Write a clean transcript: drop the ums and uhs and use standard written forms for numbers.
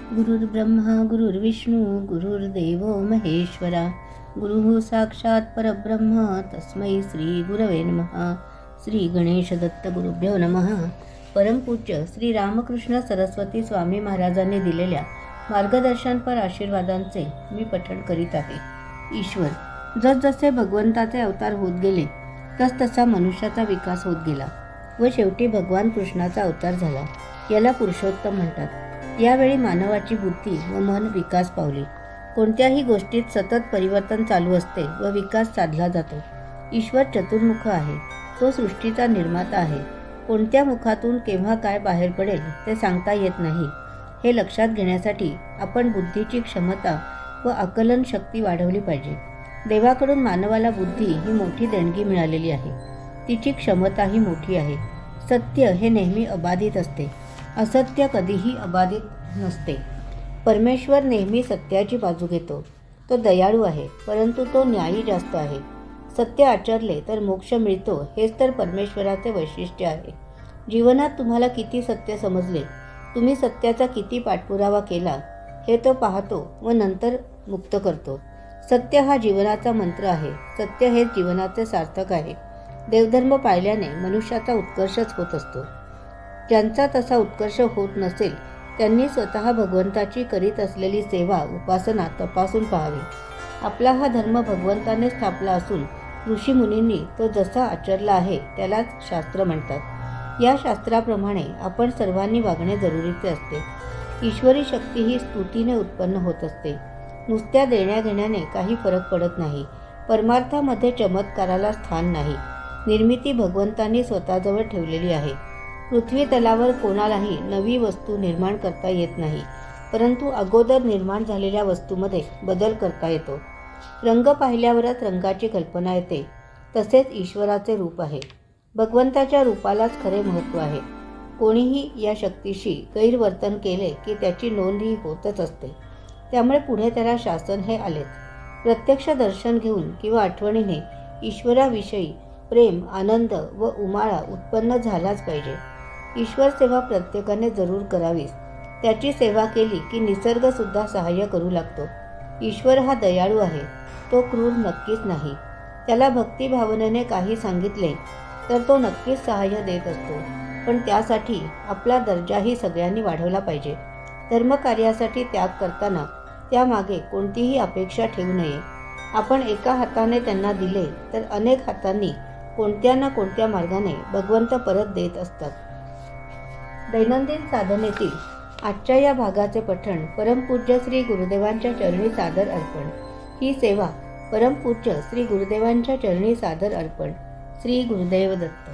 गुरुर्ब्रह्मा गुरुर्विष्णू गुरुर्देव महेश्वरा गुरुः साक्षात परब्रह्म तस्मै श्री गुरवे नमः. श्री गणेश दत्त गुरुभ्यो नमः. परमपूज्य श्री रामकृष्ण सरस्वती स्वामी महाराजांनी दिलेल्या मार्गदर्शनपर आशीर्वादांचे मी पठण करीत आहे. ईश्वर जसजसे भगवंताचे अवतार होत गेले तसतसा मनुष्याचा विकास होत गेला व शेवटी भगवान कृष्णाचा अवतार झाला. याला पुरुषोत्तम म्हणतात. यावेळी मानवाची बुद्धी व मन विकास पावली. कोणत्याही गोष्टीत सतत परिवर्तन चालू असते व विकास साधला जातो. ईश्वर चतुर्मुख आहे. तो सृष्टीचा निर्माता आहे. कोणत्या मुखातून केव्हा काय बाहेर पडेल ते सांगता येत नाही. हे लक्षात घेण्यासाठी आपण बुद्धीची क्षमता व आकलन शक्ती वाढवली पाहिजे. देवाकडून मानवाला बुद्धी ही मोठी देणगी मिळालेली आहे. तिची क्षमताही मोठी आहे. सत्य हे नेहमी अबाधित असते. असत्य कधीही अबाधित नसते. परमेश्वर नेहमी सत्याची बाजू घेतो. तो दयाळू आहे, परंतु तो न्यायी जास्त आहे. सत्य आचरले तर मोक्ष मिळतो, हेच तर परमेश्वराचे वैशिष्ट्य आहे. जीवनात तुम्हाला किती सत्य समजले, तुम्ही सत्याचा किती पाठपुरावा केला, हे तो पाहतो व नंतर मुक्त करतो. सत्य हा जीवनाचा मंत्र आहे. सत्य हेच जीवनाचे सार्थक आहे. देवधर्म पाळल्याने मनुष्याचा उत्कर्षच होत असतो. ज्यांचा तसा उत्कर्ष होत नसेल त्यांनी स्वतः भगवंताची करीत असलेली सेवा उपासना तपासून पाहावी. आपला हा धर्म भगवंताने स्थापला असून ऋषीमुनींनी तो जसा आचरला आहे त्यालाच शास्त्र म्हणतात. या शास्त्राप्रमाणे आपण सर्वांनी वागणे जरुरीचे असते. ईश्वरी शक्ती ही स्तुतीने उत्पन्न होत असते. नुसत्या देण्याघेण्याने काही फरक पडत नाही. परमार्थामध्ये चमत्काराला स्थान नाही. निर्मिती भगवंतांनी स्वतःजवळ ठेवलेली आहे. पृथ्वी तलावर कोणालाही नवी वस्तू निर्माण करता येत नाही, परंतु अगोदर निर्माण झालेल्या वस्तूमध्ये बदल करता येतो. रंग पाहिल्यावरच रंगाची कल्पना येते. तसेच ईश्वराचे रूप आहे. भगवंताच्या रूपालाच खरे महत्त्व आहे. कोणीही या शक्तीशी गैरवर्तन केले की त्याची नोंद ही होतच असते. त्यामुळे पुढे त्याला शासन हे आलेच. प्रत्यक्ष दर्शन घेऊन किंवा आठवणीने ईश्वराविषयी प्रेम, आनंद व उमाळा उत्पन्न झालाच पाहिजे. ईश्वर सेवा प्रत्येकाने जरूर करावीच. त्याची सेवा केली की निसर्गसुद्धा सहाय्य करू लागतो. ईश्वर हा दयाळू आहे. तो क्रूर नक्कीच नाही. त्याला भक्तिभावनेने काही सांगितले तर तो नक्कीच सहाय्य देत असतो. पण त्यासाठी आपला दर्जाही सगळ्यांनी वाढवला पाहिजे. धर्मकार्यासाठी त्याग करताना त्यामागे कोणतीही अपेक्षा ठेवू नये. आपण एका हाताने त्यांना दिले तर अनेक हातांनी कोणत्या ना कोणत्या मार्गाने भगवंत परत देत असतात. दैनंदिन साधनेतील आजच्या या भागाचे पठण परमपूज्य श्री गुरुदेवांच्या चरणी सादर अर्पण. ही सेवा परमपूज्य श्री गुरुदेवांच्या चरणी सादर अर्पण. श्री गुरुदेव दत्त.